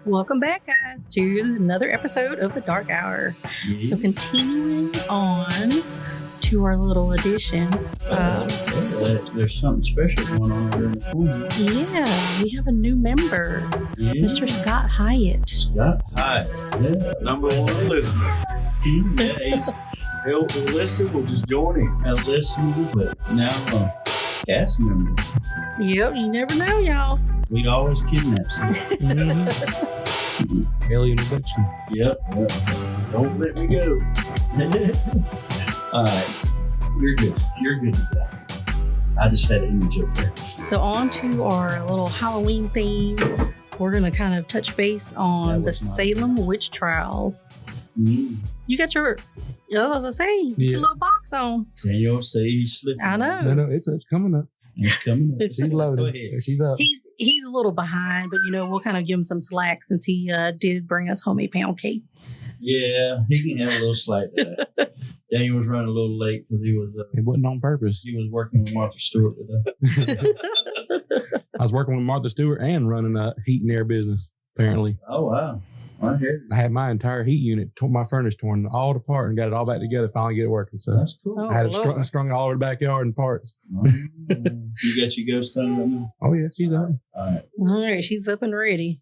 Welcome back, guys, to another episode of The Dark Hour. So continuing on to our little edition. There's something special going on over in the corner. Yeah, we have a new member, Yeah. Mr. Scott Hyatt. Scott Hyatt. Yeah. Number one listener. The listener will just join in. A listener, but now a cast member. Yep, you never know, y'all. We always kidnap someone. Alien abduction. Yep. Don't let me go. All right. You're good. You're good with that. I just had an image up there. So on to our little Halloween theme. We're going to kind of touch base on the Salem witch trials. Mm. You got your, your little box on. Daniel say he's slipping. I know. No, it's coming up. It's coming up. She's Go loaded. ahead. She's up. He's a little behind, but we'll kind of give him some slack since he did bring us homemade pound cake. Yeah, he can have a little slack to that. Daniel was running a little late because he It wasn't on purpose. working with Martha Stewart today. I was working with Martha Stewart and running a heat and air business, apparently. Oh wow, I hear you. I had my entire heat unit, my furnace torn all apart and got it all back together, finally get it working. So That's cool. Oh, I had it Lord. strung all over the backyard in parts. You got your ghost hunter right now? Oh, yeah, she's up. All right. All right, she's up and ready.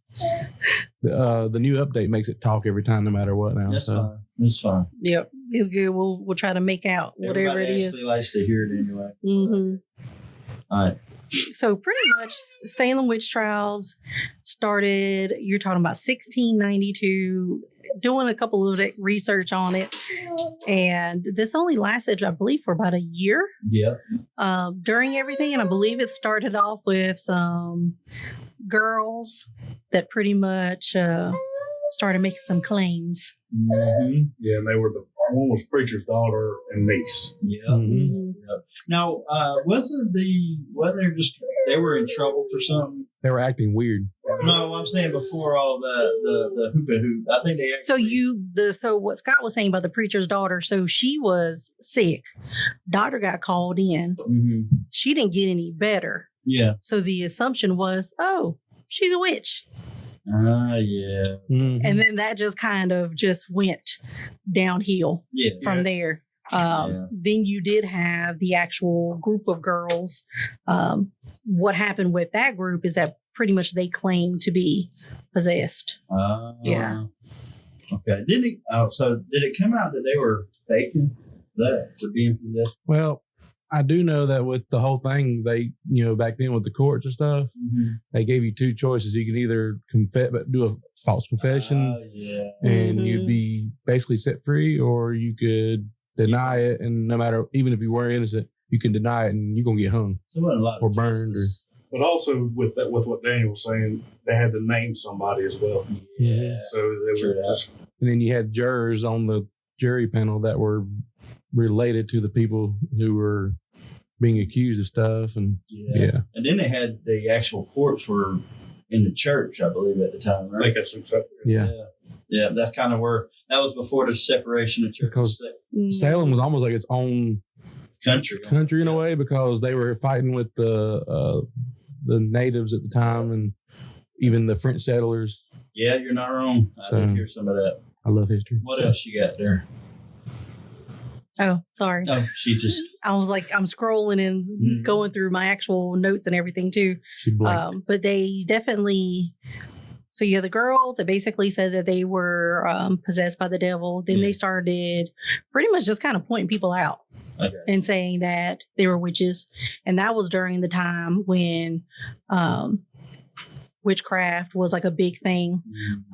The new update makes it talk every time, no matter what now. That's so fine. That's fine. Yep, it's good. We'll try to make out whatever Everybody it is. actually likes to hear it anyway. hmm All right. So pretty much, Salem witch trials started. You're talking about 1692. Doing a couple of research on it, and this only lasted, I believe, for about a year. Yeah. During everything, and I believe it started off with some girls that pretty much started making some claims. Mm-hmm. Yeah, and they were one was preacher's daughter and niece. Yeah. Mhm. Now, wasn't they were in trouble for something? They were acting weird. No, I'm saying before all the hoopah hoop. I think they. So what Scott was saying about the preacher's daughter, so she was sick. Doctor got called in. Mm-hmm. She didn't get any better. Yeah. So the assumption was, oh, she's a witch. Yeah. Mhm. And then that just kind of just went downhill Yeah. from there. Then you did have the actual group of girls. What happened with that group is that pretty much they claimed to be possessed. Yeah. Okay. So did it come out that they were faking that for being possessed? Well, I do know that with the whole thing, they, back then with the courts and stuff, Mm-hmm. they gave you two choices. You can either do a false confession Yeah. and Mhm. you'd be basically set free, or you could deny it, and no matter, even if you were innocent, you can deny it and you're going to get hung. So it wasn't a lot of Or burned, justice. But also with what Daniel was saying, they had to name somebody as well. Yeah. So they True were that. just And then you had jurors on the jury panel that were related to the people who were being accused of stuff. And yeah. And then they had the actual corpse were in the church, I believe, at the time, I right? think that's something. Yeah, that's kind of where that was before the separation of church Because and Salem was almost like its own country. in a way, because they were fighting with the natives at the time and even the French settlers. Yeah, you're not wrong. I So- did hear some of that. I love history. What So- else you got there? Oh, sorry. Oh, she just I was like, I'm scrolling and Mhm. going through my actual notes and everything too. She blinked. But they definitely. So you have the girls that basically said that they were possessed by the devil. Then Yeah. they started pretty much just kind of pointing people out okay. and saying that they were witches. And that was during the time when witchcraft was like a big thing.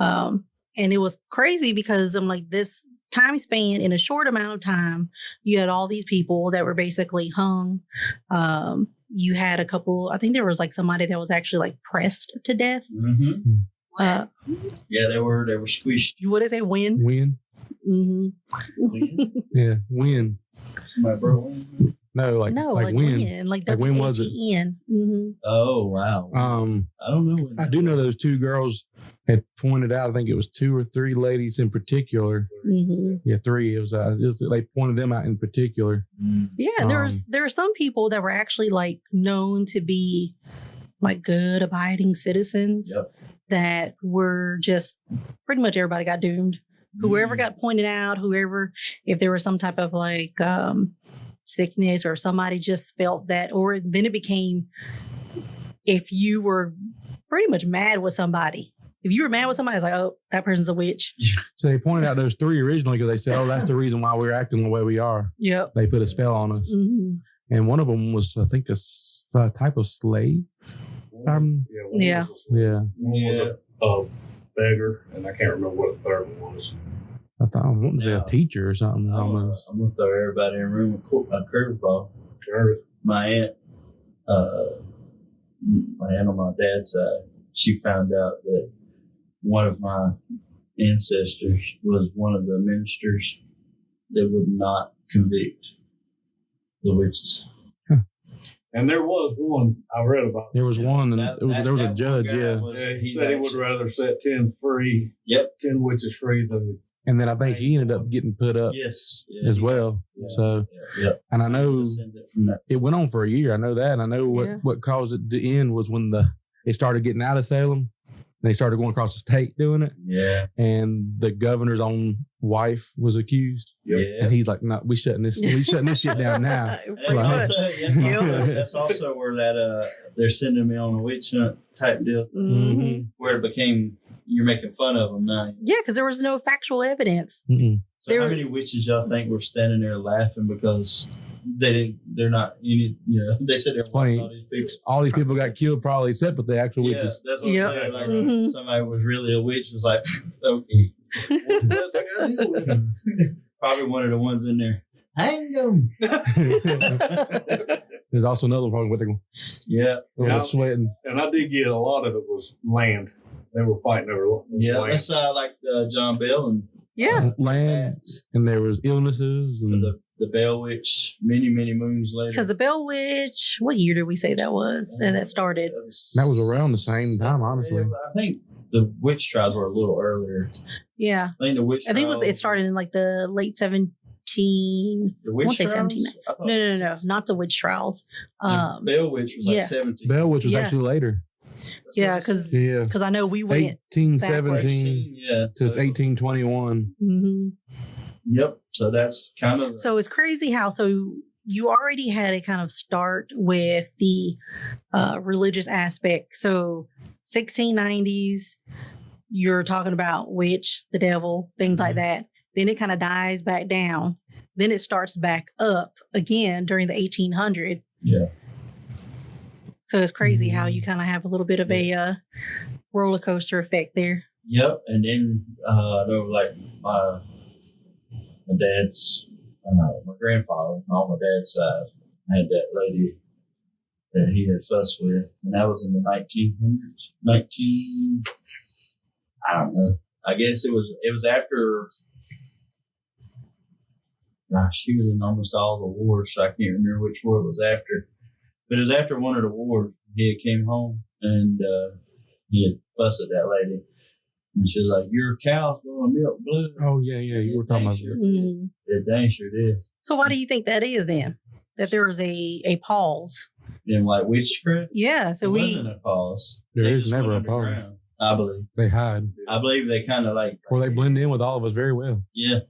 And it was crazy because I'm like, this time span in a short amount of time, you had all these people that were basically hung. You had a couple, I think there was like somebody that was actually like pressed to death. Mm-hmm. Yeah, they were squished. what is it? Win? Win? hmm Yeah, win. Somebody broke one? No, like win. Like Like when was it? WIN. Mm-hmm. Oh wow. I don't know. I do know those two girls had pointed out. I think it was 2 or 3 ladies in particular. Mm-hmm. Yeah, 3. It was they pointed them out in particular. Yeah, there were some people that were actually like known to be like good, abiding citizens. Yep. that were just pretty much everybody got doomed. Whoever got pointed out, if there was some type of like sickness or somebody just felt that, or then it became, if you were pretty much mad with somebody, if you were mad with somebody, it's like, oh, that person's a witch. So they pointed out those 3 originally because they said, oh, that's the reason why we're acting the way we are. Yep. They put a spell on us. Mm-hmm. And one of them was, I think, a type of slave. One Yeah. was a beggar, and I can't remember what the third one was. I thought I wanted to say a teacher or something. I'm Almost. gonna throw everybody in a room a curveball. My aunt on my dad's side, she found out that one of my ancestors was one of the ministers that would not convict the witches. And there was one I read about. There was one, and there was a judge, yeah. He said he would rather set 10 free. Yep. 10 witches free than. And then I think he ended up getting put up as well. Yeah, So, and I know it went on for a year. I know that. And I know what caused it to end was when it started getting out of Salem. They started going across the state doing it. Yeah. And the governor's own wife was accused. Yeah. And he's like, no, we shutting this shit down now. That's also where that they're sending me on a witch hunt type deal. Mm-hmm. Where it became you're making fun of them now. Yeah, because there was no factual evidence. Mm-mm. So how many witches y'all think were standing there laughing because they're not they said they're watching all these people. All these people got killed probably except for the actual witches. That's what I'm saying. Like somebody was really a witch was like, okay. Probably one of the ones in there. Hang them. There's also another problem with them. Yeah. Sweating. And I did get a lot of it was land. They were fighting over land. That's like John Bell and land, and there was illnesses and the Bell Witch many moons later. Because the Bell Witch, what year did we say that was? And that started. That was around the same time, honestly. I think the witch trials were a little earlier. Yeah, I think the witch. I think it started in like the late 17. The witch trials? 17. No, not the witch trials. Bell Witch was like 17. Bell Witch was actually later. Yeah, because I know we went 1817 to 1821. Mm-hmm. Yep. So that's kind of. So it's crazy how you already had a kind of start with the religious aspect. So 1690s, you're talking about witch, the devil, things like that. Then it kind of dies back down. Then it starts back up again during the 1800s. Yeah. So it's crazy how you kind of have a little bit of a roller coaster effect there. Yep. And then there was like my dad's, my grandfather on my dad's side had that lady that he had fussed with. And that was in the 1900s. I don't know. I guess it was after. Gosh, she was in almost all the wars, so I can't remember which war it was after. But it was after one of the wars. He had came home and he had fussed at that lady. And she was like, your cow's going to milk blood. Oh, yeah. You were talking about that. It dang sure did. So why do you think that is then? That there was a pause? In like witchcraft? Yeah, so there wasn't a pause. There is never a pause. I believe. They hide. I believe they kind of like. Or they blend in with all of us very well. Yeah.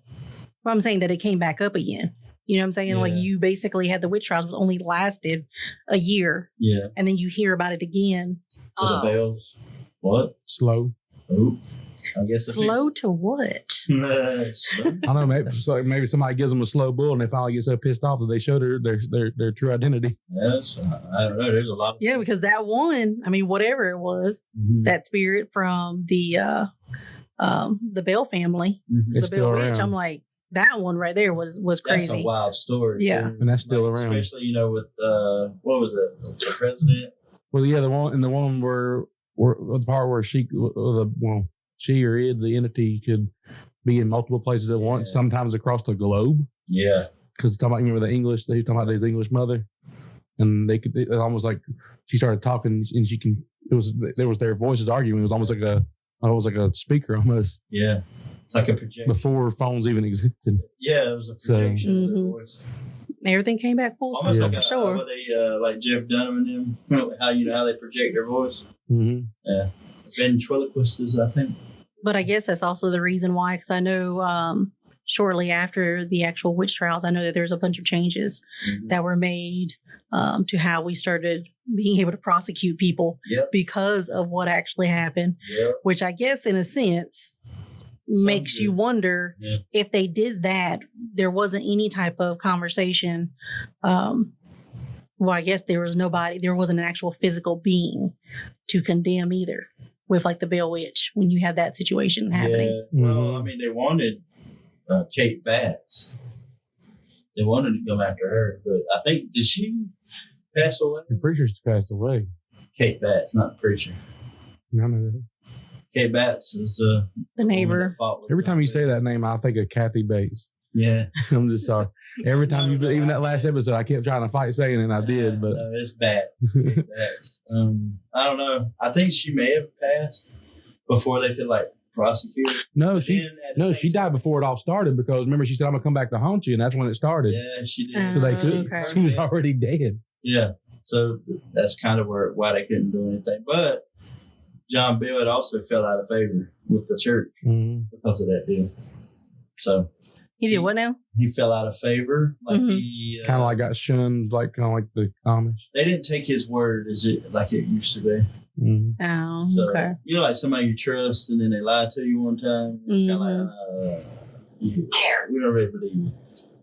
Well, I'm saying that it came back up again. You know what I'm saying? Yeah. Like you basically had the witch trials, but only lasted a year. Yeah. And then you hear about it again. So the bells. What? Slow. Oh. I guess slow to what? I don't know. Maybe somebody gives them a slow bull, and they finally get so pissed off that they show their true identity. Yes, I don't know. There's a lot. Of because that one, I mean, whatever it was, that spirit from the Bell family, the Bell Witch. I'm like, that one right there was crazy. That's a wild story. Yeah, too. And that's still around. Especially with what was it? The president. Well, yeah, the one where the part where she or it, the entity, could be in multiple places at once, sometimes across the globe. Yeah. Because talking about, remember the English, they talking about his English mother, and it was almost like she started talking, and there was their voices arguing. It was almost like a speaker almost. Yeah. It's like a projection. Before phones even existed. Yeah, it was a projection of their voice. Everything came back full circle, like for sure. They, like Jeff Dunham and them, how they project their voice. Mm-hmm. Yeah. ventriloquists, I think. But I guess that's also the reason why, because I know shortly after the actual witch trials, I know that there's a bunch of changes that were made to how we started being able to prosecute people Yep. because of what actually happened, Yep. which I guess in a sense makes you good. wonder Yeah. if they did that, there wasn't any type of conversation. Well, I guess there wasn't an actual physical being to condemn either with like the Bell Witch when you have that situation happening. Yeah. Well, Mhm. I mean, they wanted Kate Batts. They wanted to come after her, but I think, did she pass away? The preacher's passed away. Kate Batts, not the preacher. None of that. Kate Batts is The woman neighbor. that fought with Every time you them. say that name, I think of Kathy Bates. Yeah. I'm just sorry. Every time even that last episode, I kept trying to fight saying it, and I did, but No, it's Batts. Kate Batts. I don't know. I think she may have passed before they could like prosecute her. no, But she then at the she same died time- before it all started because remember she said I'm gonna come back to haunt you, and that's when it started. Yeah, she did. Oh, So they couldn't. okay. She was already dead. Yeah. So that's kind of why they couldn't do anything. But John Bell had also fell out of favor with the church Mhm. because of that deal. So He did what now? he fell out of favor. Like Mhm. he Kind of like got shunned, like kind of like the Amish. they didn't take his word as it like it used to be. Mhm. Oh, So okay. you know, like somebody you trust and then they lied to you one time. It's Mhm. kind of like we don't really believe you.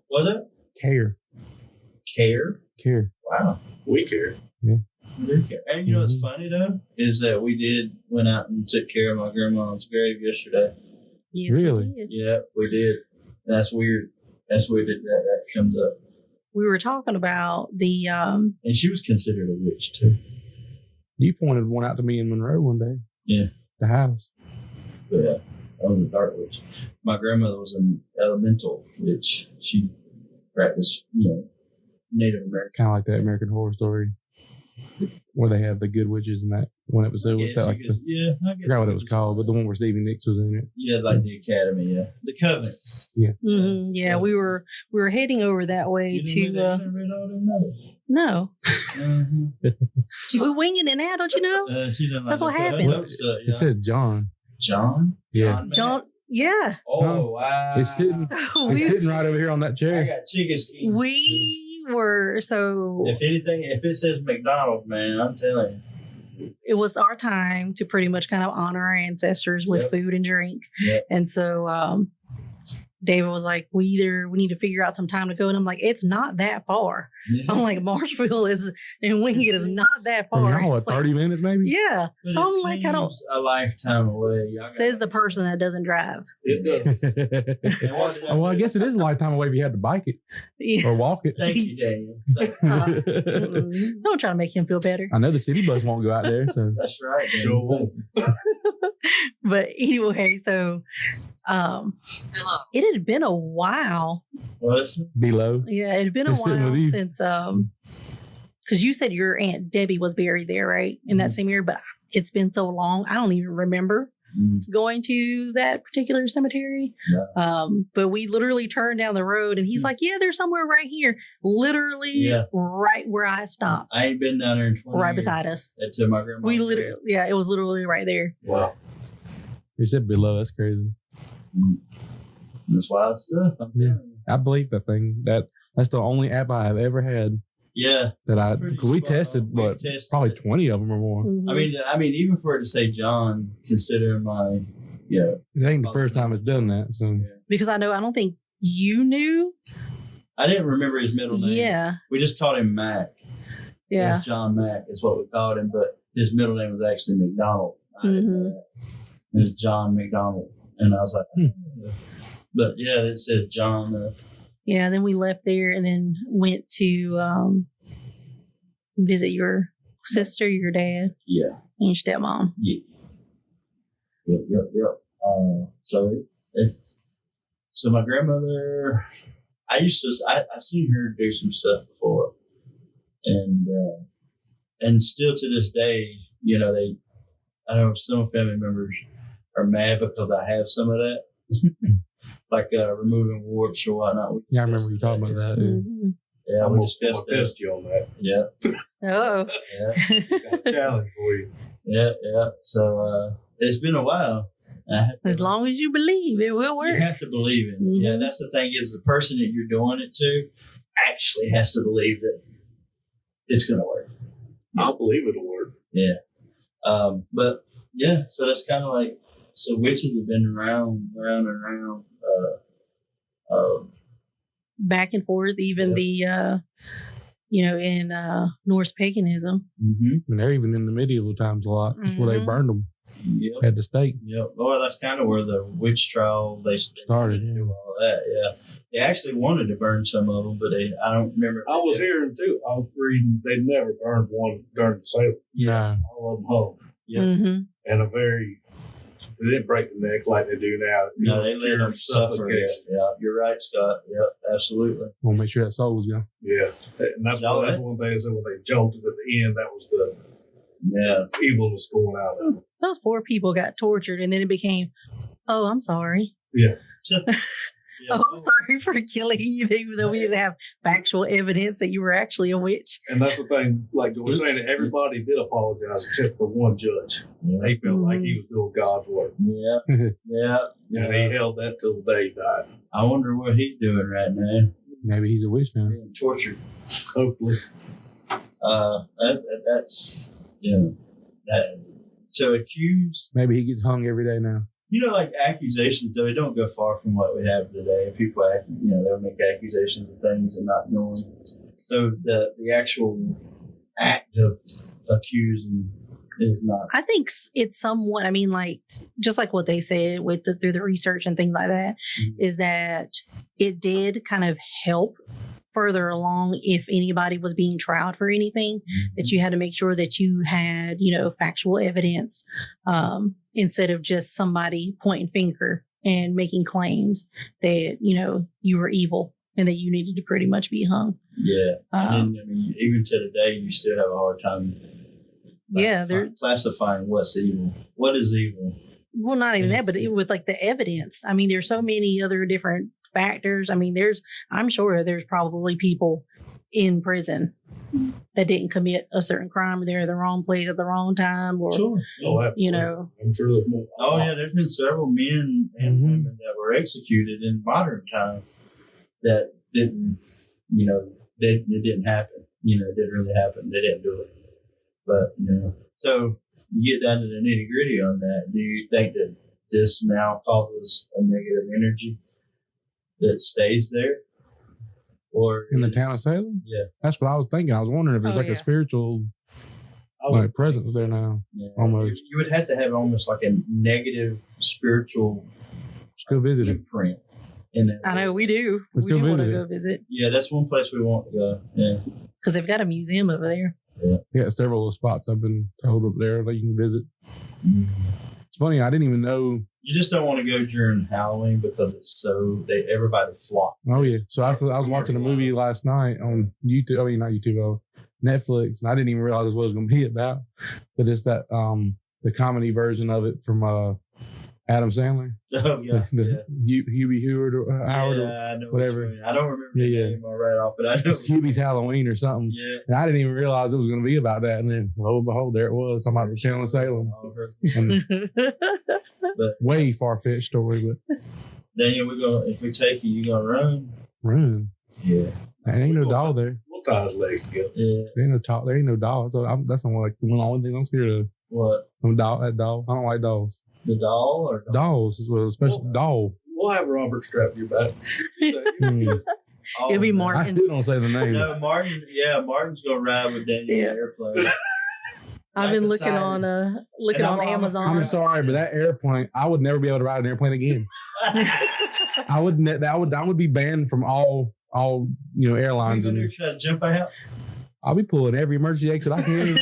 What's that? Care. Care? Wow. We care. We do care. And you know what's Mhm. funny though is that we went out and took care of my grandma's grave yesterday. Yes, we Really? did. Yeah, we did. That's weird. That's weird that comes up. We were talking about the And she was considered a witch too. You pointed one out to me in Monroe one day. Yeah. The house. But yeah, that was a dark witch. My grandmother was an elemental witch. She practiced, Native American. Kind of like that American Horror Story, where they have the good witches in that one episode with that. Like the, I I forgot what it was called, but the one where Stevie Nicks was in it. Yeah, like the academy, yeah. The Covenant. yeah, we were heading over that way You to didn't read all them notes. no. Mm-hmm. We're winging it now, don't you know? She didn't That's like what that happens. episode, It said John. John? Yeah. John Mack? John, yeah. Oh, wow. It's sitting- So It's we sitting right over here on that I chair. got chicken skin. we were so If anything, if it says McDonald's, man, I'm telling it was our time to pretty much kind of honor our ancestors with Yep. food and drink. Yep. And so David was like, we need to figure out some time to go. And I'm like, it's not that far. you. I'm like, Marshville and Wingate is not that From far. y'all, what, It's like- 30 minutes maybe? yeah. But So it I'm like, I don't, seems a lifetime away. says the person that doesn't drive. It does. And what did Well, I do? guess it is a lifetime away if you had to bike it Yeah. or walk it. Thank you, Daniel. Mm-mm. Don't try to make him feel better. I know the city bus won't go out there, so That's right. Sure Daniel. won't. But anyway, so it had been a while. Well, it's- below. Yeah, it had been a Just sitting while with you. since because you said your Aunt Debbie was buried there, right? In that Mhm. same year, but it's been so long, I don't even remember going to that particular cemetery. But we literally turned down the road and he's like, yeah, there's somewhere right here. Literally Yeah. right where I stopped. I ain't been down there in 20 Right years. beside us. Until my grandma. We literally it was literally right there. Wow. He said below. That's crazy. That's wild stuff. I'm Yeah. telling you. I believe that thing. That's the only app I have ever had Yeah. that It's pretty because we spot on. tested We've what tested probably it. 20 of them or more. Mhm. I mean, even for it to say John, consider my, It ain't the first time it's done that. So Because I don't think you knew. I didn't remember his middle name. Yeah. We just called him Mac. Yeah. It's John Mack is what we called him, but his middle name was actually McDonald. I didn't know that. It was John McDonald. And I was like, but yeah, it says John. Yeah. Then we left there and then went to visit your sister, your dad, Yeah. and your stepmom. Yeah. Yep. So my grandmother, I've seen her do some stuff before, and still to this day, I know some family members are mad because I have some of that, like removing warts or whatnot. We yeah, I remember you discussed talking about that. Mhm. Yeah, I'm we gonna discussed that. test you on that. Yeah, Oh. yeah. Got a challenge for you. Yeah. So it's been a while. As long as you believe, it will you work. have to believe it. Yeah, Mhm. that's the thing is the person that you're doing it to actually has to believe that it's going to work. I'll believe it'll work. Yeah. But yeah, so that's kind of like, so witches have been around and around. Back and forth, even the in Norse paganism. Mm-hmm. And they're even in the medieval times a lot. That's where they Mhm. burned them Yep. at the stake. Yep. Well, that's kind of where the witch trial they Started, to yeah. do all that. Yeah. They actually wanted to burn some of them, but I don't remember. if I they was did. hearing too. I was reading they never burned one during the sale. Yeah. All of them hung. Yeah. Mm-hmm. And they didn't break the neck like they do now. No, It was they let pure them suffer. Yeah. suffocation. Yeah. You're right, Scott. Yep. Absolutely. We'll make sure that soul was gone. Yeah. And that's No, that's one thing I said when they jolted at the end, that was the Yeah. evilness going out of it. Those poor people got tortured, and then it became, oh, I'm sorry. Yeah. Oh, I'm sorry for killing you, even though we didn't have factual evidence that you were actually a witch. And that's the thing, like we're saying, that everybody did apologize except the one judge. Yeah. He felt like he was doing God's work. Yeah. Yeah. And he held that till the day he died. I wonder what he's doing right now. Maybe he's a witch now. Being tortured. Hopefully. That's to accuse. Maybe he gets hung every day now. Like accusations, though, they don't go far from what we have today. People, they'll make accusations of things and not knowing. So the actual act of accusing is not. I think it's somewhat, I mean, like, just like what they said through the research and things like that, is that it did kind of help further along if anybody was being tried for anything, that you had to make sure that you had, factual evidence, instead of just somebody pointing finger and making claims that, you were evil and that you needed to pretty much be hung. Yeah. And even to today, you still have a hard time. They're classifying what's evil. What is evil? Well, not even that, but with like the evidence. I mean, there's so many other different factors. I mean, I'm sure there's probably people in prison that didn't commit a certain crime. They're in the wrong place at the wrong time, or Sure. Oh, absolutely. I'm sure there's more. Oh yeah, there's been several men and women that were executed in modern times that didn't, it didn't happen. It didn't really happen. They didn't do it. But so you get down to the nitty gritty on that. Do you think that this now causes a negative energy that stays there, or In the town of Salem? Yeah. That's what I was thinking. I was wondering if there's Oh, like yeah. a spiritual I would- presence there now. Yeah. Almost. You would have to have almost like a negative spiritual Just go visit it. imprint in that. I know we do. Let's We go do want to visit go it. visit Yeah, that's one place we want to go. Yeah. because they've got a museum over there. Yeah, several spots I've been told up there that you can visit. It's funny, I didn't even know. You just don't want to go during Halloween because it's everybody flocks. Oh yeah, so I was watching a movie last night on YouTube. I mean, not YouTube, Netflix, and I didn't even realize what it was going to be about. But it's that the comedy version of it from Adam Sandler, Oh yeah, yeah. Hubie Howard or Howard. Yeah, Or, I know whatever. what you mean. I don't remember Yeah, the yeah. name right off, but I know. it's Hubie's Halloween or something. Yeah. And I didn't even realize it was going to be about that. And then, lo and behold, there it was, talking about the town of Salem. And way far fetched story, but Daniel, if we take you, you gonna run? run. Yeah. There ain't no doll there. We'll tie his legs together. Yeah. There ain't no doll. So that's the only thing I'm scared of. What? That doll. I don't like dolls. The doll or Dolls, especially doll. We'll have Robert strapped to your back. Hmm. Oh, It'll be man. I Martin. still don't say the name. No, Martin. Yeah, Martin's gonna ride with Daniel in Yeah. the airplane. I've been I looking decided- on And on I'm- Amazon. I'm sorry, but that airplane, I would never be able to ride an airplane again. I would be banned from all You airlines, gonna and try to jump out? I'll be pulling every emergency exit I can.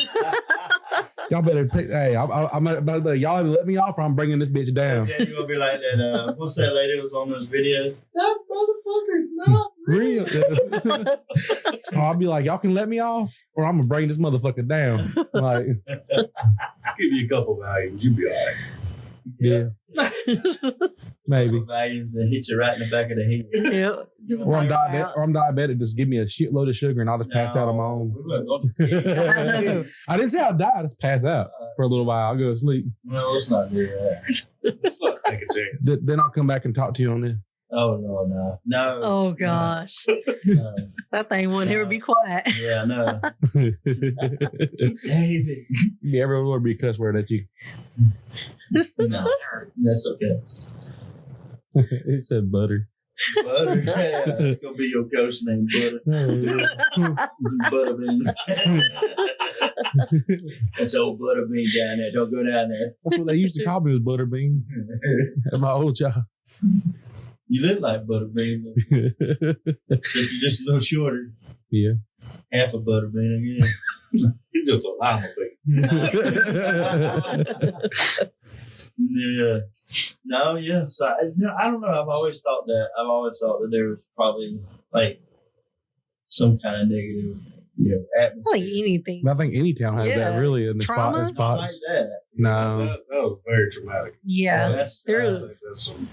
Y'all better pick. Hey, I'm y'all either let me off or I'm bringing this bitch down. Yeah, you gonna be like that. What's that lady that was on those videos? That motherfucker, not Real. I'll be like, y'all can let me off, or I'm gonna bring this motherfucker down. Like, Give you a couple values. You'll be all right. Yeah, maybe. Volumes and hit you right in the back of the head. Yep. Just Or I'm knock diabetic. out. Or I'm diabetic. Just give me a shitload of sugar and I'll just pass out on my own. We weren't going to know. I didn't say I'll die. I just pass out for a little while. I'll go to sleep. No, let's not do that. Let's not take a chance. Then I'll come back and talk to you on this. Oh, no. Oh gosh, No. that thing wouldn't ever be quiet. Yeah, no. David. You ever would be a cuss word at you? No, that's okay. It said butter. Butter, yeah. It's going to be your ghost name, Butter. Butterbean. That's old Butterbean down there. Don't go down there. That's what they used to call me was Butterbean at my old job. You look like Butterbean, but you're just a little shorter. Yeah. Half a Butterbean again. He's just a lima bean. Yeah. No, yeah. So I don't know. I've always thought that there was probably like some kind of negative, atmosphere. Like anything. I think any town has Yeah. that really in the Trauma? Not like spots. that. No. That was very traumatic. Yeah, That's, there I think is. that's some.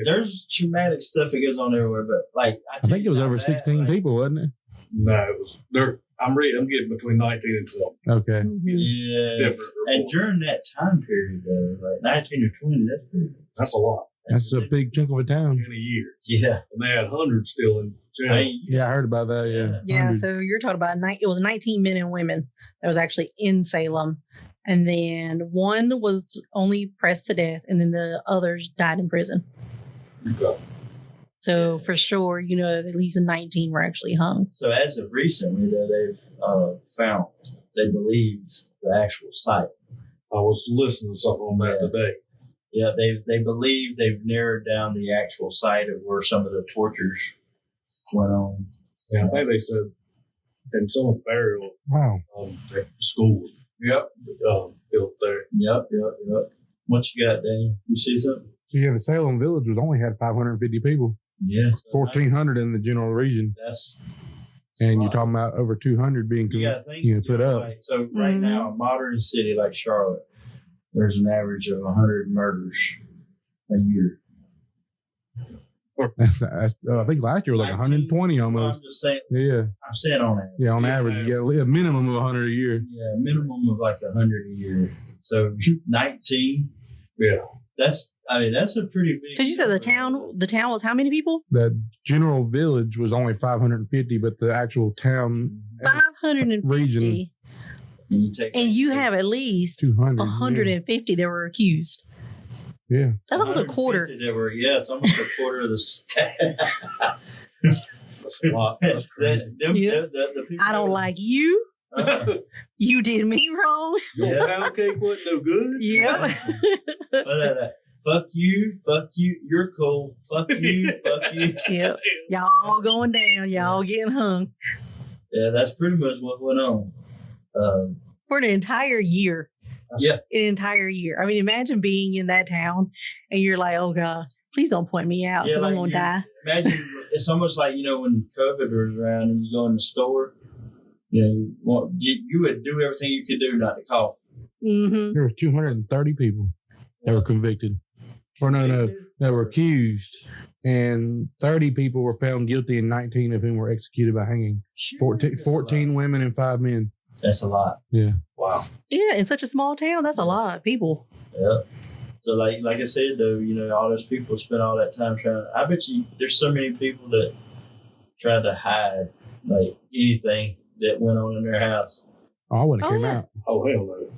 there's traumatic stuff that goes on everywhere, but like I think it was over 16 people, wasn't it? No, it was there. I'm getting between 19 and 20. Okay. Mhm. Yeah. Different And reports. during that time period, though, like 19 or 20, that's pretty. That's a lot That's a big chunk of a town. in a year, Yeah. and they had hundreds still in jail. I mean, Yeah, I heard about that. Yeah. Yeah, 100. so you're talking about it was 19 men and women that was actually in Salem. And then one was only pressed to death, and then the others died in prison. Okay. So for sure, at least 19 were actually hung. So as of recently, though, they've they believe the actual site. I was listening to something on that Yeah. today. Yeah, they believe they've narrowed down the actual site of where some of the tortures went on. And I think they said, and some of the burial Wow. at the school was Yep. built there. Yep. What you got, Daniel? You see something? So yeah, the Salem Village was only had 550 people, Yeah. 1,400 in the general region, That's and you're talking about over 200 being You gotta think, put up. like, so right Mhm. now, a modern city like Charlotte, there's an average of 100 murders a year. That's, I think last year was like 120 Well, almost. I'm just saying. Yeah, I'm saying on average. yeah. On Yeah, average, you got a minimum of 100 a year. Yeah, minimum of like 100 a year. So 19. Yeah. That's a pretty big. Because you said the town was how many people? The general village was only 550, but the actual town 550. Region. And you have at least 200. 150 that were accused. Yeah. That's almost a quarter. It's almost a quarter of the staff. That's a lot. That's crazy. Yeah. The people I don't that- like you. You did me wrong. Your Yeah. pound cake wasn't no good. Yep. Fuck you, you're cool. Fuck you, fuck you. Yep. Y'all going down. Y'all getting hung Yeah, that's pretty much what went on. for an entire year. Yeah. An entire year. I mean, imagine being in that town and you're like, oh God, please don't point me out because I'm going to die. Imagine it's almost like, when COVID was around and you go in the store, you would do everything you could do not to cough. Mm-hmm. There was 230 people that were convicted. Or no, that were accused. And 30 people were found guilty and 19 of whom were executed by hanging. 14 women and 5 men. That's a lot. Yeah. Wow. Yeah, in such a small town, that's a lot of people. Yeah. So like I said though, all those people spent all that time trying. I bet you there's so many people that tried to hide like anything that went on in their house. Oh, I wouldn't have Oh, came yeah. out. Oh, hell no.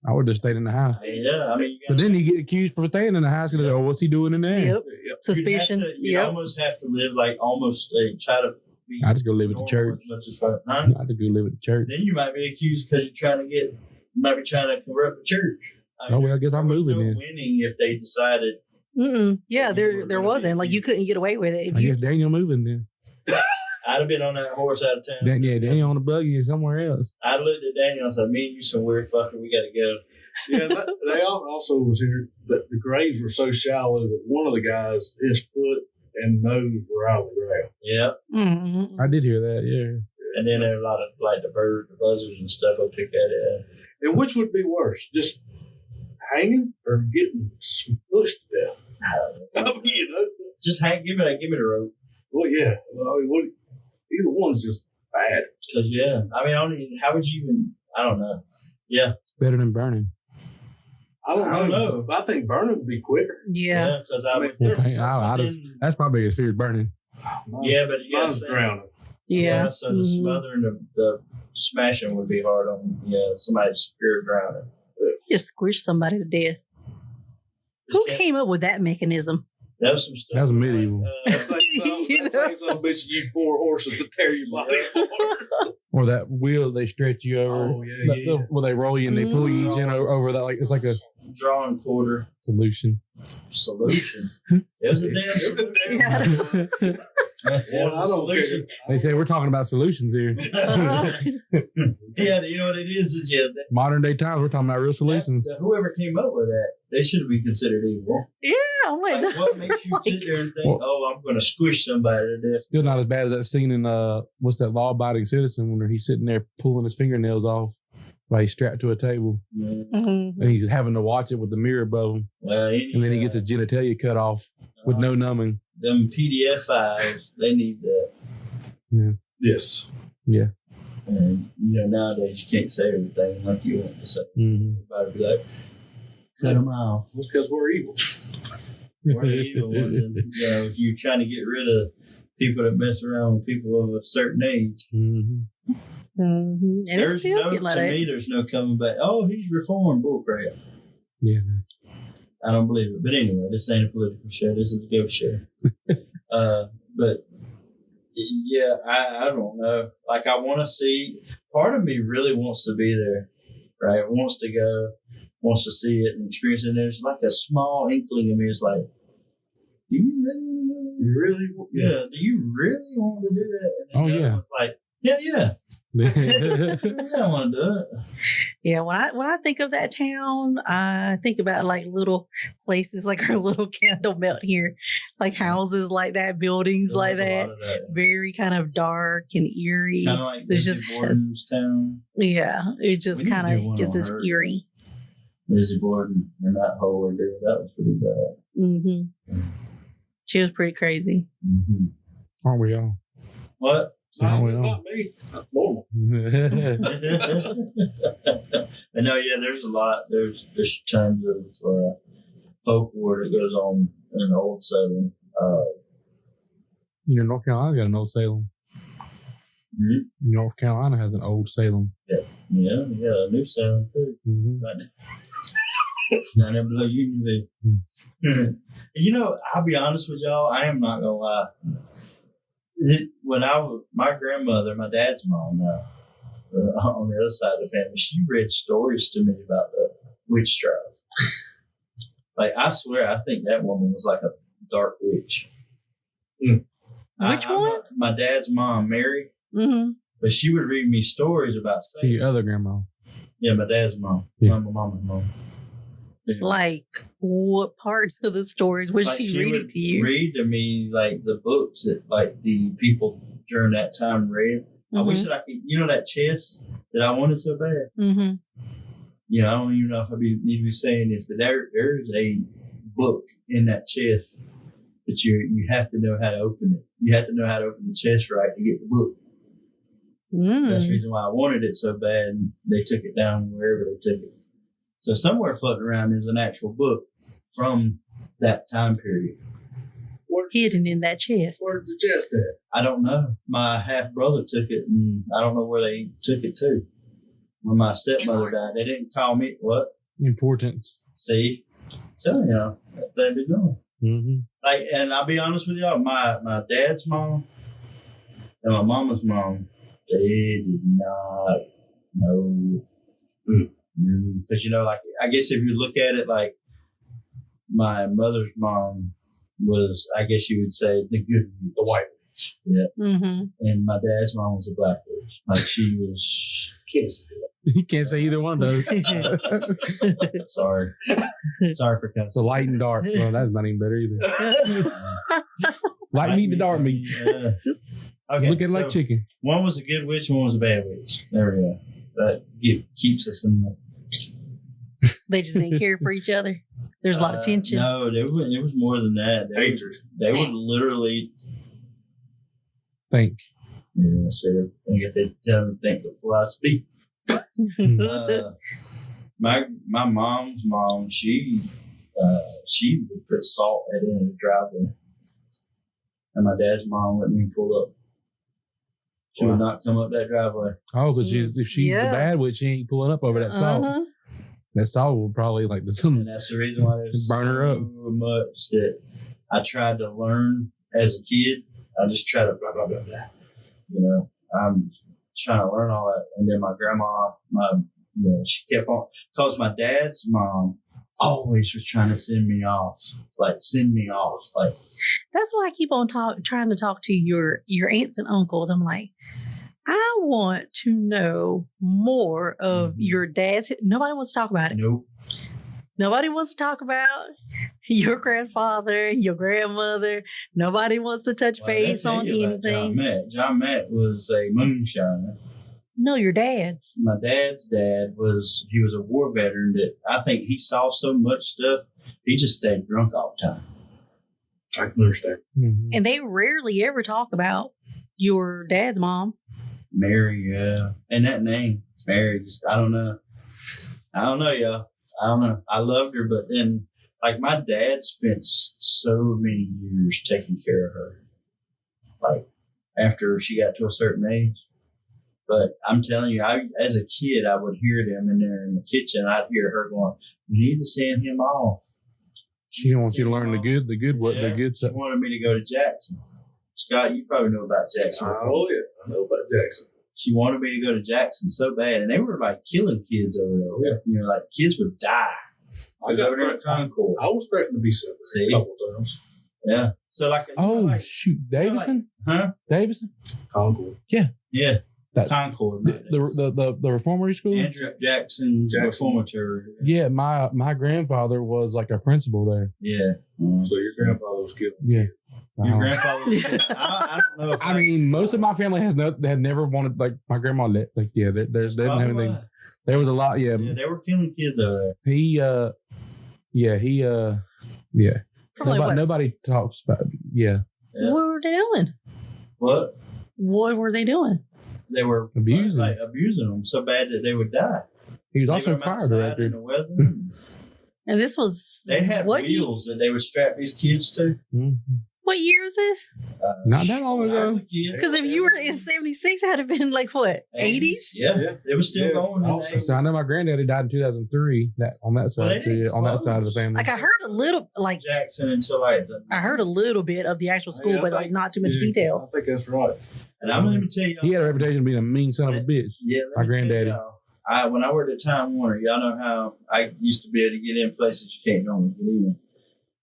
I would have stayed in the house. Yeah, I mean, But then you get accused for staying in the house. And oh, what's he doing in there? Yep. Yep. Suspicion. You Yep. almost have to live like almost try to be. I just go live at the normal church. as much as possible. Huh? I just go live at the church. Then you might be accused because you're trying to corrupt the church. Oh, well, I guess I'm we're moving still then. winning if they decided. Mm-mm. Yeah, You there were gonna wasn't. be- Like, you couldn't get away with it. If I you, guess Daniel moving then. I'd have been on that horse out of town. Daniel on the buggy or somewhere else. I looked at Daniel and said, "Me and you some weird fucker. We got to go." Yeah, they also was here that the graves were so shallow that one of the guys, his foot and nose were out of the ground. Yeah, Mm-mm. I did hear that, yeah. and then there were a lot of like the birds, the buzzards, and stuff. Will pick at it. And which would be worse, just hanging or getting pushed to death. I mean, you know. Just give me the rope. Well, yeah. I mean, either one's just bad. Cause I mean, how would you even? I don't know. Yeah, Better than burning. I don't know. know. I think burning would be quicker. Yeah. Because I would. That's my biggest fear is burning. Yeah, but Mine's drowning. Yeah. So the smothering, the smashing would be hard on somebody's fear of drowning. Just squish somebody to death. Who came up with that mechanism? That was some stuff. That was medieval. That's like some bitch you 4 horses to tear your body apart. Or that wheel they stretch you over. Oh, yeah. Where they roll you and they pull you each in over that. Like it's like a drawing quarter solution. It was a damn solution. Yeah. Well, I don't care. They say we're talking about solutions here. Yeah, you know what it is? Modern day times, we're talking about real solutions. Whoever came up with that, they should be considered evil. Yeah, I'm like, Like, what makes you sit there and think, I'm going to squish somebody to death? Still not as bad as that scene in what's that Law Abiding Citizen when he's sitting there pulling his fingernails off while he's strapped to a table and he's having to watch it with the mirror above him, Well, and then he gets his genitalia cut off with no numbing. Them PDF files, they need that. Yeah. Yes. Yeah. And nowadays you can't say everything like you want to say. Mm-hmm. Everybody be like, cut them off. That's because we're evil. We're the evil ones. And, if you're trying to get rid of people that mess around with people of a certain age, Mm-hmm. And it's still getting like to that. me, there's no coming back. Oh, he's reformed. Bullcrap. Yeah. I don't believe it. But anyway, this ain't a political show. This is a ghost show. But yeah, I don't know. Like, I want to see. Part of me really wants to be there, right? Wants to go, wants to see it and experience it. And there's like a small inkling of me. It's like, do you really? Yeah. Do you really want to do that? And Oh, yeah. Like, yeah. Yeah, I want to do it. Yeah, when I think of that town, I think about like little places like our little candle melt here, like houses like that, buildings like There's a that. lot of that. Very kind of dark and eerie. Kind of like It's Lizzie just Borden's town. Yeah, it just We need to kind do one of gets on us her. eerie. Lizzie Borden and that whole ordeal, that was pretty bad. She was pretty crazy. Aren't we all? What? Aren't we Not all? me. That's normal. But no, yeah, there's a lot. There's tons of folklore that goes on in Old Salem. North Carolina got an old Salem. North Carolina has an old Salem. Yeah, New Salem too. Mm-hmm. Down there below Unionville. I'll be honest with y'all. I am not gonna lie. My grandmother, my dad's mom now, on the other side of the family, she read stories to me about the witch trial. Like, I swear, I think that woman was like a dark witch. Which one? My dad's mom, Mary. But she would read me stories about See your other grandma. Yeah, my dad's mom. Yeah. My mama's mom. Yeah. Like, what parts of the stories was Like, she reading would to you? read to me like the books that like the people during that time read. I wish that I could, that chest that I wanted so bad. I don't even know if I need to be saying this, but there's a book in that chest that you have to know how to open it. You have to know how to open the chest right to get the book. That's the reason why I wanted it so bad. And they took it down wherever they took it. So somewhere floating around is an actual book from that time period. Hidden in that chest. Where's the chest at? I don't know. My half brother took it, and I don't know where they took it to. When my stepmother died, they didn't call me. What? Importance. See, telling y'all that they be going. Mm-hmm. Like, and I'll be honest with y'all, my dad's mom and my mama's mom, they did not know. Because like, I guess if you look at it, like, my mother's mom was, I guess you would say, the good witch. The white witch. Yeah. And my dad's mom was a black witch. Like, she was. You can't say either one of those. Sorry for cussing. So light and dark. Well, that's not even better either. Light meat and dark meat. Okay. Looking like chicken. One was a good witch, one was a bad witch. There we go. That keeps us in the. They just didn't care for each other. There's a lot of tension. No, it was more than that. They would literally Think. Yeah, so I guess they tell me think before I speak. My mom's mom, she would put salt at the end of the driveway, and my dad's mom wouldn't even pull up. She would not come up that driveway. Oh, because if she's the bad witch, she ain't pulling up over that salt. Uh-huh. That salt will probably like And that's the reason why there's burn her up. so much that I tried to learn as a kid. I just tried to blah blah blah blah. You know, I'm trying to learn all that, and then my grandma, she kept on because my dad's mom always was trying to send me off. That's why I keep on trying to talk to your aunts and uncles. I'm like, I want to know more of your dad's. Nobody wants to talk about it. Nope. Nobody wants to talk about your grandfather, your grandmother. Nobody wants to touch base on anything. John Matt was a moonshiner. No, your dad's. My dad's dad was a war veteran that I think he saw so much stuff, he just stayed drunk all the time. I can understand. Mm-hmm. And they rarely ever talk about your dad's mom. Mary, yeah. And that name, Mary, just, I don't know, y'all. I don't know. I loved her, but then, like, my dad spent so many years taking care of her, like, after she got to a certain age. But I'm telling you, as a kid, I would hear them in there in the kitchen. I'd hear her going, "You need to send him off." She didn't want you to learn the good She stuff. wanted me to go to Jackson. Scott, you probably know about Jackson. Oh, yeah. I know about Jackson. She wanted me to go to Jackson so bad, and they were like killing kids over there. Yeah. You know, like kids would die. I got over there at Concord. I was threatened to be sent See? a couple times. Yeah. So like, Shoot, Davison? huh? Davison? Concord. Yeah. That- Concord. The reformatory school? Andrew Jackson Reformatory. Yeah, my grandfather was like a principal there. Yeah. So your grandfather was killed. Yeah. Your grandfather. I don't know. If I mean, most of my family had never wanted, like, my grandma, they didn't have anything. There was a lot, Yeah, they were killing kids over there. Nobody talks about it. Yeah. Yeah. What were they doing? What? What were they doing? They were Abusing. abusing them so bad that they would die. He was They also were fire outside director. in the weather. And this was They had what wheels that they would strap these kids to. Mhm. What year was this? Not that long when I was ago. a kid. Because if you were in '76, it had to been like what 80s? Yeah, Yeah. it was still Yeah. going. In Also- the So I know my granddaddy died in 2003. On that Well, side, they didn't on that side of the close. family. Like I heard a little, like Jackson until like I heard a little bit of the actual school, Yeah, I but think- like not too much Yeah, detail. I think that's right. And I'm going to tell you, He had a reputation of being a mean son of a bitch. Yeah, My let me tell granddaddy. y'all, when I worked at Time Warner, y'all know how I used to be able to get in places you can't normally get in.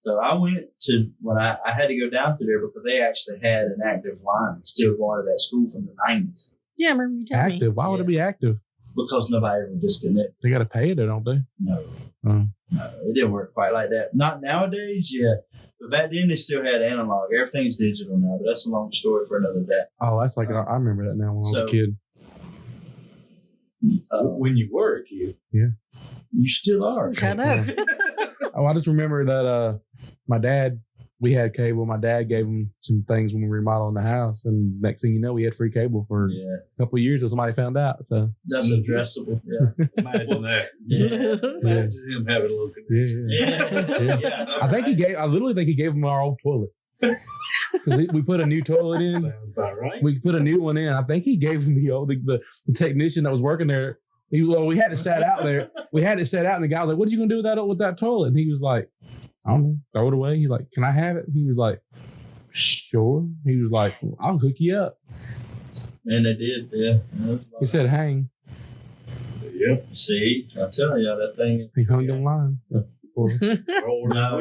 So I went to when I had to go down through there because they actually had an active line still going to that school from the 90s Yeah, I remember you telling me. Active. Why would it be active? because nobody ever disconnected. They got to pay it, don't they? No, Oh. no, it didn't work quite like that. Not nowadays, yeah. But back then they still had analog. Everything's digital now, but that's a long story for another day. Oh, that's like I remember that now when I was So- a kid. When you were a kid. You still are. I know. Oh, I just remember that my dad, we had cable. My dad gave him some things when we were remodeling the house, and next thing you know, we had free cable for Yeah, a couple of years. Till somebody found out. So that's addressable. Yeah, Imagine that. yeah, Imagine him having a little connection. yeah. yeah. I think I literally think he gave him our old toilet. 'Cause we put a new toilet in. Sounds about right. We put a new one in. I think he gave him the technician that was working there. We had it set out there. We had it set out, and the guy was like, "What are you gonna do with that toilet?" And he was like, "I don't know, throw it away." He's like, "Can I have it?" He was like, "Sure." He was like, "I'll hook you up." And they did, yeah. He said, "Hang." Yep. See, I'm telling y'all that thing. He hung in line. No,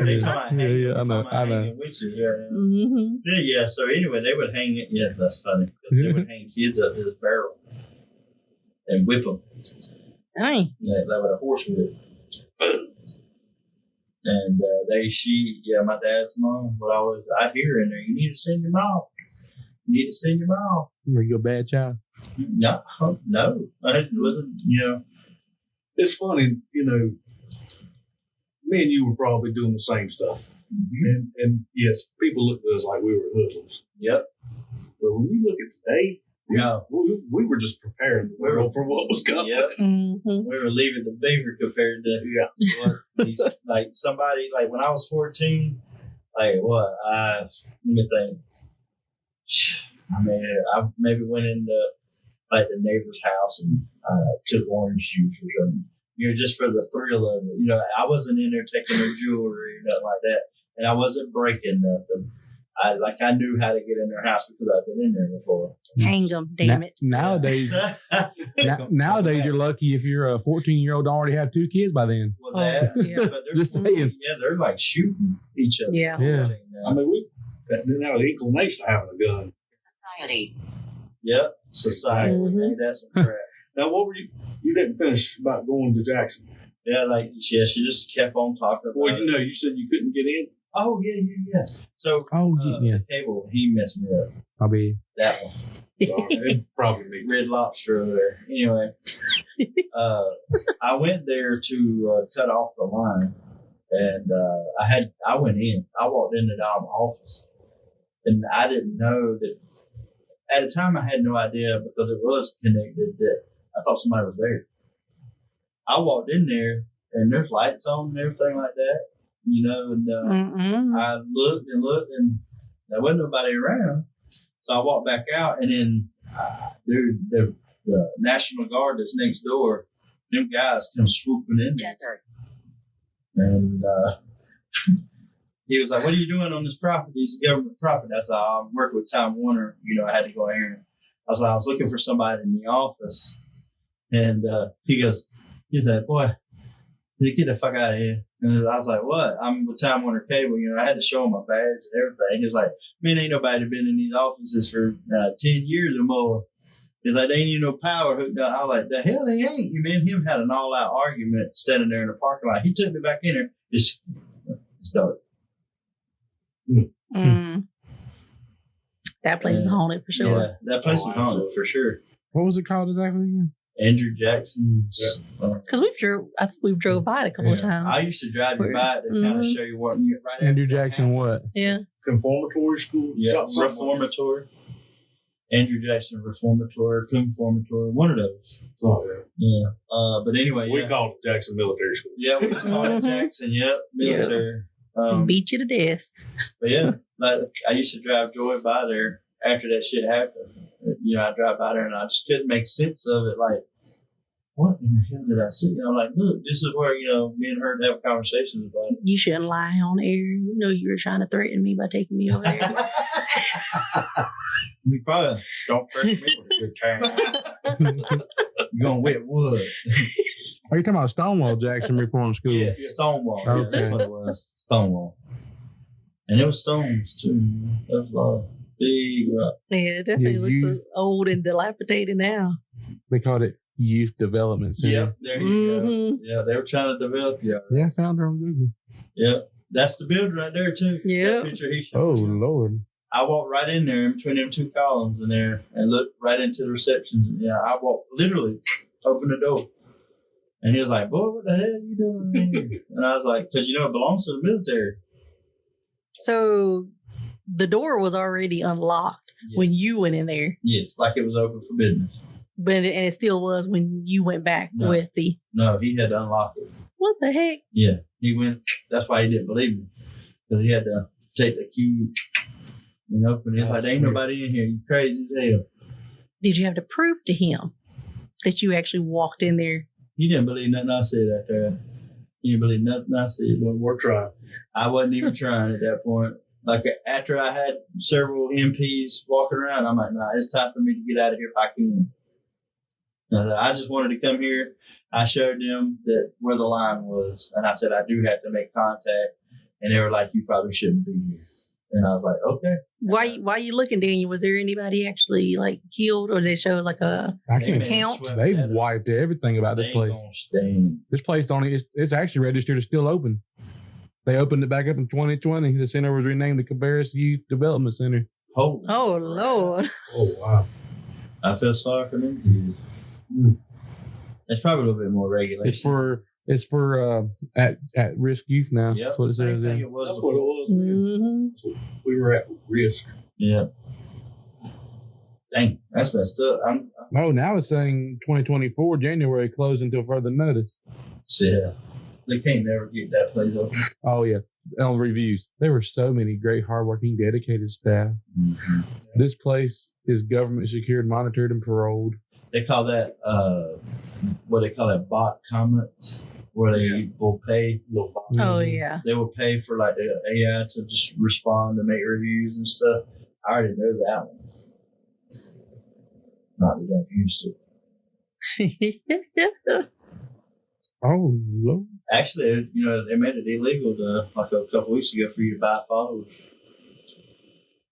they come Yeah, out yeah, I know. hanging witches, yeah. hmm Yeah, so anyway, they would hang it. Yeah, that's funny. 'Cause they would hang kids up to this barrel and whip them. Dang. Yeah, that with a horse whip. And my dad's mom would always, I'd hear her in there, you need to send your mom. You need to send your mom. Are you a bad child? No, it wasn't, It's funny, me and you were probably doing the same stuff. And yes, people looked at us like we were hoodlums. Yep. But when you look at today, Yeah. we were just preparing the world for what was coming. Yep. Mhm. We were leaving the beaver compared to what these, like somebody like when I was 14, like what let me think. I mean, I maybe went into like the neighbor's house and took orange juice or something. Just for the thrill of it. I wasn't in there taking their jewelry or nothing like that, and I wasn't breaking nothing. I knew how to get in their house because I've been in there before. Hang them, damn it. Nowadays, nowadays you're lucky if you're a 14-year-old and already have 2 kids by then. Well, that, yeah. but they're, Just saying. yeah, they're like shooting each other. Yeah. Yeah. I mean, we didn't have the inclination of having a gun. Society. Yep. Society. Mhm. That's some crap. Now, what were you didn't finish about going to Jackson? Yeah, she just kept on talking about Well, it. you said you couldn't get in. Oh, yeah. So, Yeah. the cable, he messed me up. I'll be. That one. Sorry, it'd probably me. Red Lobster over there. Anyway, I went there to cut off the line, and I went in. I walked into the office, and I didn't know that. At the time, I had no idea because it was connected that I thought somebody was there. I walked in there, and there's lights on and everything like that, and Mm-mm. I looked, and there wasn't nobody around. So I walked back out, and then the National Guard that's next door, them guys come swooping in there. Desert. And he was like, "What are you doing on this property? It's a government property." I said, "I'm working with Time Warner. I had to go in here." I was like, "I was looking for somebody in the office." And he said, "Boy, get the fuck out of here." And I was like, "What?" "I'm with Time Warner Cable. I had to show him my badge and everything." He was like, "Man, ain't nobody been in these offices for 10 years or more." He's like, "They ain't even no power hooked up." I was like, "The hell they ain't." Me and him had an all-out argument standing there in the parking lot. He took me back in there. It's dark. Mm. That place is haunted for sure. Yeah, that place is haunted for sure. What was it called exactly again? Andrew Jackson's. Because I think we've drove by it a couple of times. I used to drive you by it to kind of show you what you right Andrew after that Jackson happened. what? Yeah. Conformatory school? Yeah, Something like Reformatory. Andrew Jackson Reformatory, Conformatory, one of those. that. Yeah. But anyway, We yeah. called it Jackson Military School. Yeah, we called it Jackson. Yep, military. Beat you to death. But yeah, I used to drive Joy by there after that shit happened. I drive by there and I just couldn't make sense of it. Like, what in the hell did I see? I'm like, look, this is where, me and her have conversations about it. You shouldn't lie on air. You know you were trying to threaten me by taking me over there. You probably don't threaten me with a good time. You're going to wet wood. Are you talking about Stonewall Jackson Reform School? Yeah, Stonewall. Yeah, Okay. that's what it was. Stonewall. And it was stones, too. That was a lot of big rock. Yeah, it definitely Yeah, looks you- so old and dilapidated now. They called it Youth Development Center. Yep, there you go. Mhm. Yeah, they were trying to develop you. Yeah, I found her on Google. Yep. That's the building right there, too. Yep. That picture he Oh, showed. Lord. I walked right in there in between them two columns in there and looked right into the reception. Yeah, I walked, literally opened the door. And he was like, "Boy, what the hell are you doing in here?" And I was like, "Because, it belongs to the military." So the door was already unlocked when you went in there, Yes, like it was open for business. and it still was when you went back No. with the. No, he had to unlock it. What the heck? Yeah, he went. That's why he didn't believe me, because he had to take the key and open it. He's like, "There ain't nobody in here. You crazy as hell." Did you have to prove to him that you actually walked in there? He didn't believe nothing I said out there. He didn't believe nothing I said. Well, we're trying. I wasn't even trying at that point. Like, after I had several MPs walking around, I'm like, "Nah, it's time for me to get out of here if I can." And I said, "I just wanted to come here." I showed them that where the line was, and I said, "I do have to make contact." And they were like, "You probably shouldn't be here." And I was like, "Okay." Why you looking, Daniel? Was there anybody actually killed, or they showed a? I They can't. count. swept They've that up. wiped everything about They this ain't place. gonna stain. This place it's actually registered as still open. They opened it back up in 2020. The center was renamed the Cabarrus Youth Development Center. Holy Oh crap. Lord! Oh, wow. I feel sorry for them kids. It's probably a little bit more regulated. It's for at risk youth now. Yep, That's what it same says. thing Yeah. it was That's what it before. was. Mhm. We were at risk. Yeah. Dang, that's messed up. I'm Oh, now it's saying 2024 January closed until further notice. yeah. They can't never get that place open. Oh yeah, on reviews, there were so many great, hardworking, dedicated staff. Mm-hmm. This place is government secured, monitored, and paroled. They call that what they call that bot comments, where they will pay. Oh yeah. They will pay for like the AI to just respond and make reviews and stuff. I already know that one. Not that I used to. Oh Lord. Actually, you know, they made it illegal to, like a couple weeks ago for you to buy followers.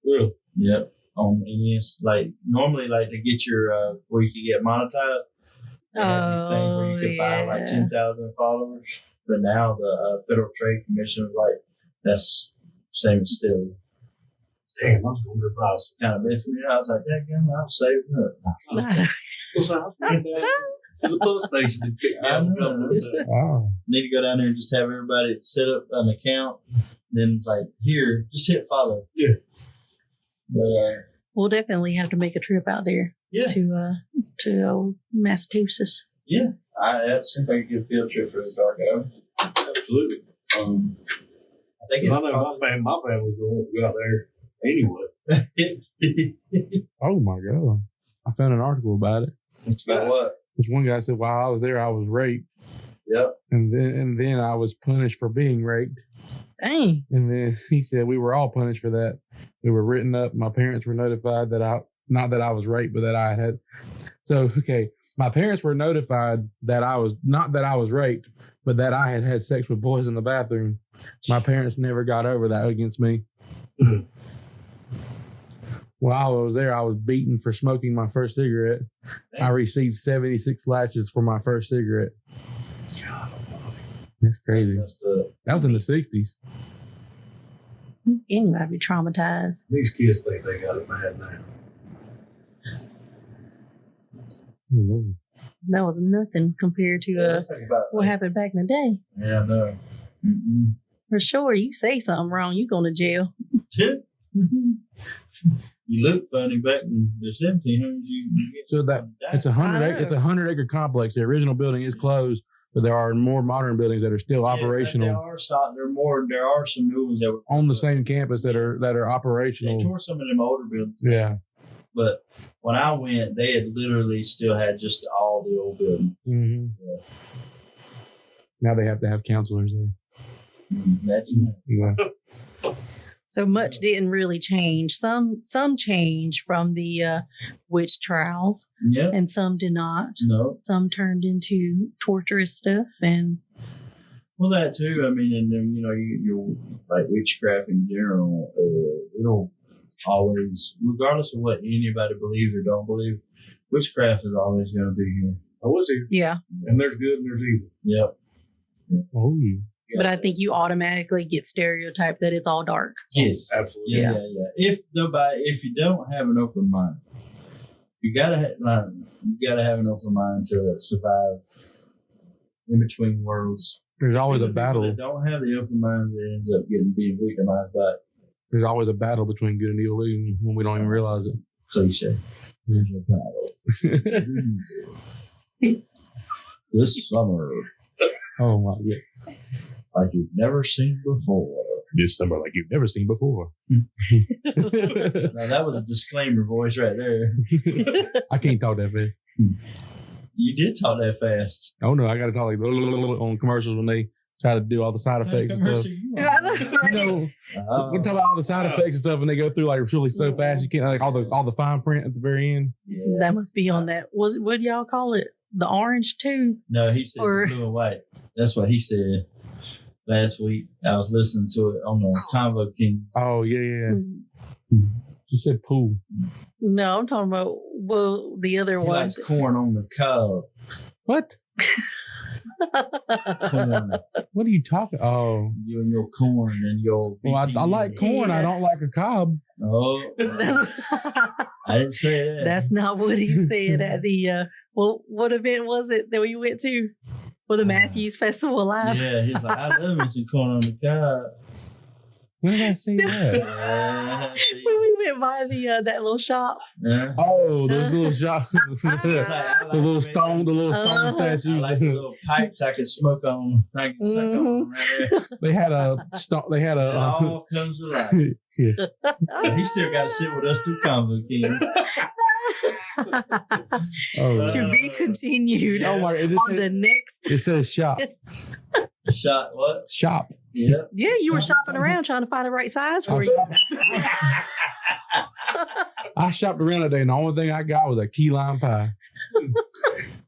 Really? Yep. On NES, like normally, like to get your where you can get monetized. They have these things where you can buy like 10,000 followers, but now the Federal Trade Commission was like, that's same as still Damn, I was going to buy some. kind of messing me up. I was like, damn, I'm saving up. What's up? To the post station and pick me up a couple of them. Oh. Need to go down there and just have everybody set up an account. Then it's like, here, just hit follow. Yeah. But, We'll definitely have to make a trip out there yeah, to Massachusetts. yeah. That seems like a good field trip for the dark hour. Absolutely. I think I know my family's going to go out there anyway. it's Oh my God. I found an article about it. about what? This one guy said, while I was there, I was raped. Yep. And then I was punished for being raped. Dang. And then he said, we were all punished for that. We were written up. My parents were notified that not that I was raped, but that I had. So, okay. My parents were notified that not that I was raped, but that I had had sex with boys in the bathroom. My parents never got over that against me. While I was there, I was beaten for smoking my first cigarette. I received 76 lashes for my first cigarette. That's crazy. That was in the 60s. Anybody be traumatized. These kids think they got it bad now. Oh, Lord. That was nothing compared to what happened back in the day. Yeah, no. Mm-mm. For sure, you say something wrong, you going to jail. You look funny back in the 1700s. You get So that it's a 100-acre complex. The original building is closed, but there are more modern buildings that are still operational There are some new ones that were on the same campus that are They operational. tore some of them older buildings, Yeah. but when I went, they had literally still had just all the old buildings. hmm Yeah. Now they have to have counselors there. Imagine that. Yeah. So much didn't really change. Some changed from the witch trials, Yeah. and some did not. No. Some turned into torturous stuff, and Well, that too. I mean, and then you like witchcraft in general. It'll always, regardless of what anybody believes or don't believe, witchcraft is always going to be here. I was here. yeah. And there's good and there's evil. Yep. Oh, yeah. But I think you automatically get stereotyped that it's all dark. Yes. Absolutely. Yeah. If you don't have an open mind, you gotta have an open mind to survive in between worlds. There's always a Even people battle. that don't have the open mind that ends up being victimized by it. There's always a battle between good and evil even when we don't even realize it. Cliche. There's a battle. This summer, Oh my God. like you've never seen before. This summer like you've never seen before. Now that was a disclaimer voice right there. I can't talk that fast. You did talk that fast. Oh no, I gotta talk like on commercials when they try to do all the side effects and stuff. You know, we're talking about all the side effects and stuff, and they go through like really so fast you can't like all the fine print at the very end. Yeah. That must be on that. What do y'all call it? The orange too? No, he said Or- blue and white. That's what he said last week. I was listening to it on the Convo King. Oh yeah. You said pool. No, I'm talking about the other He one. likes corn on the cob. What? Corn. What are you talking? Oh, You and your corn and your. well, I like corn. I don't like a cob. Oh, I didn't say that. That's not what he said at the what event was it that we went to? For the Matthews Festival Live. Yeah, he's like, I love me some corn on the cob. When did I see that? Yeah, When we went by the that little shop. yeah. Oh, those little shots. It's like, I like the little it, stone Uh-huh. statues. I like the little pipes I can smoke on. I can suck on right there. They had a They had It a. all comes to life. Yeah. He still got to sit with us through Combo King. Oh, To be continued oh my! It, on the next. it says shop. Shot what? Shop. Yeah. Yeah, you were shopping around trying to find the right size for I you. I shopped around today, and the only thing I got was a key lime pie.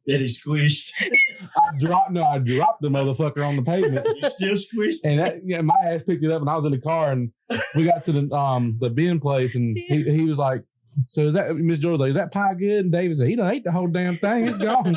Did he squeezed? I dropped the motherfucker on the pavement, You still squeezed? and my ass picked it up, and I was in the car, and we got to the bin place, and he was like, "So is that Miss George? Like, is that pie good?" And David said, "He done ate the whole damn thing. It's gone."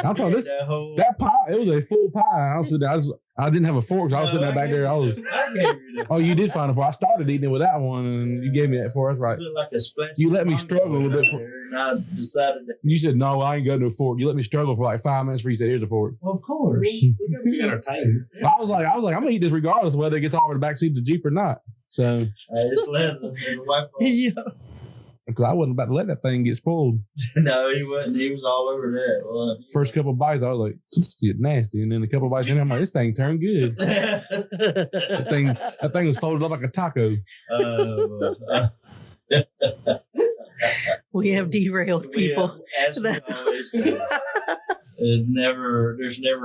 I'm talking this That whole. that pie. It was a full pie. I was sitting there, I didn't have a fork, so I was sitting there back there. I was. I gave you the. Oh, you did find a fork. I started eating it with that one, and you gave me that fork. That's right. Looked like a splash. You let me struggle a little bit for- And I decided that. You said no, I ain't got no fork. You let me struggle for like 5 minutes before you said, "Here's a fork." Well, of course. We gotta be entertained. I was like, I'm gonna eat this regardless of whether it gets over the back seat of the Jeep or not. So, It's leather. And the white folks- Yeah. because I wasn't about to let that thing get spoiled. No, he wasn't. He was all over that. Well, First couple of bites, I was like, "This is nasty," and then a couple of bites in, I'm like, "This thing turned good." That thing was folded up like a taco. We have derailed people. As we That's- always do. There's never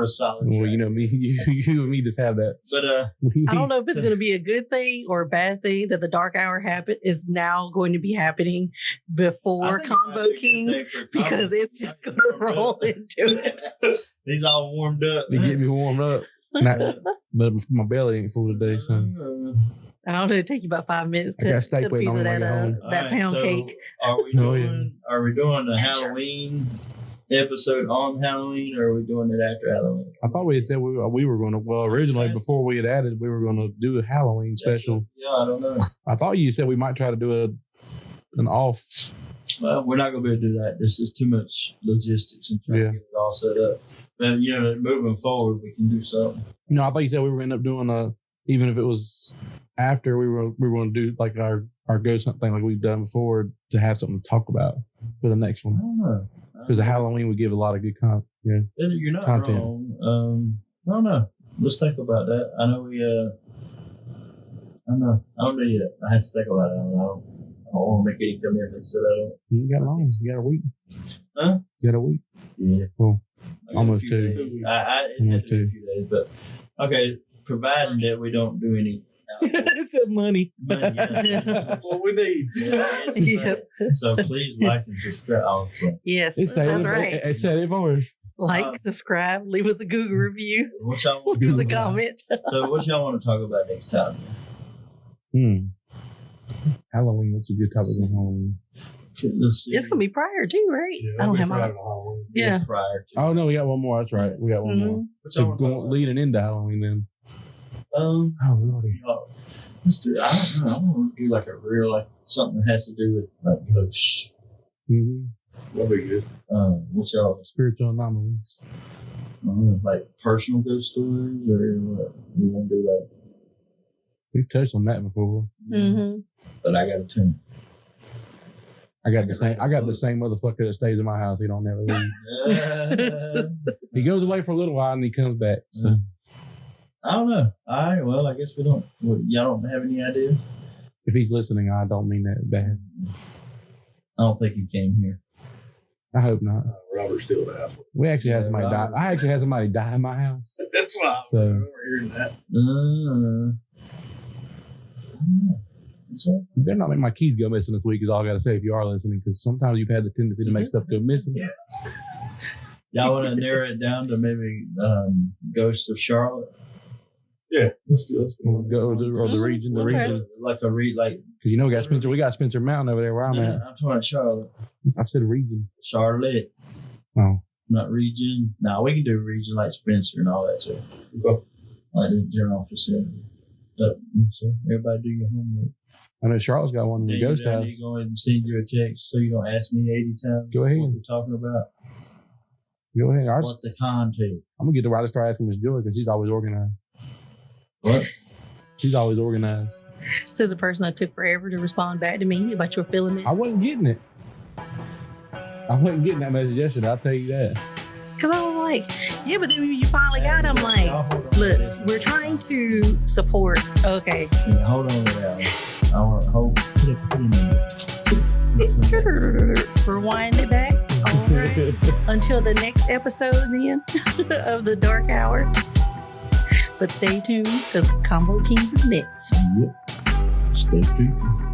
a solid. Well, track. you know me, you and me just have that. But I don't know if it's going to be a good thing or a bad thing that the dark hour is now going to be happening before I think it Combo might be a good Kings thing for because Combo it's Kings. just going to roll into it. He's all warmed up. to get me warmed up. But my belly ain't full today, so I don't know. It'll take you about 5 minutes. I got Cut steak a waiting piece on of me that, when I get home. that pound cake. Are we Oh, yeah. doing the Halloween episode on Halloween, or are we doing it after Halloween? I thought we had said we were going to. Well, originally before we had added, we were going to do a Halloween special. Yeah, I don't know. I thought you said we might try to do an off. Well, we're not going to be able to do that. This is too much logistics and trying Yeah. to get it all set up. But moving forward, we can do something. No, I thought you said we were going to end up doing even if it was after we were going to do like our ghost hunt thing like we've done before to have something to talk about for the next I one. don't know. Because the Halloween would give a lot of good content. Yeah. You're not Content. wrong. I don't know. Let's think about that. I know we. I don't know. I don't know yet. I have to think about it. I don't want to make any commitments that I don't. You got long. You got a week. Huh? You got a week. Yeah. Cool. I got a Almost few two. days. It Almost has to be two. a few days, but okay. Providing that we don't do any. It said money. Money, yes. What we need. Yes, Yep. So please like and subscribe. Oh, okay. Yes, It said that's it, right. it said it for us. Like, subscribe, leave us a Google review, What y'all want? leave us a Google. comment. So what y'all want to talk about next time? Halloween. That's a good topic on Halloween. Let's see. It's going to be prior too, right? I don't have my. Yeah. prior. To. Oh no, we got one more. That's right. We got one more. Mhm. What So y'all want to talk going, leading into Halloween then. about? Oh lordy. Let's do. I don't know. I want to do like a real something that has to do with like ghosts. Mm-hmm. That'll be good. What y'all Spiritual anomalies. like personal ghost stories, or what? You want to do like? We've touched on that before. Mm-hmm. But I got to tune. I got the same motherfucker that stays in my house. He don't never leave. He goes away for a little while and he comes back. So. I don't know. All right. Well, I guess we don't. Y'all don't have any idea. If he's listening, I don't mean that bad. I don't think he came here. I hope not. Robert still the house. We actually had Yeah, somebody die. Robert. I actually had somebody die in my house. That's why I So- remember hearing that. It's all- You better not make my keys go missing this week is all I got to say if you are listening, because sometimes you've had the tendency to make stuff go missing. Y'all want to narrow it down to maybe Ghosts of Charlotte? Yeah, let's do it. Or the region, Okay. Like a like. Because you know we got Spencer Mountain over there where I'm I'm at. talking about Charlotte. I said region. Charlotte, Oh, not region. No, we can do region like Spencer and all that stuff. Like the general facility. So everybody do your homework. I know Charlotte's got one in the ghost I house. need to go ahead and send you a text so you don't ask me 80 times Go ahead. what we're talking about. Go ahead. What's the content? I'm gonna get to where I start asking Miss Joy because she's always organized. What? She's always organized. Says a person that took forever to respond back to me about your feeling it. I wasn't getting it. I wasn't getting that message yesterday. I'll tell you that. Because I was like, yeah, but then when you finally got it, I'm like, look, we're trying to support. Okay. Yeah, hold on to that one. I want to hold. Put it. Rewind it back. All right. Until the next episode then of the Dark Hour. But stay tuned because Combo Kings is next. Yep. Stay tuned.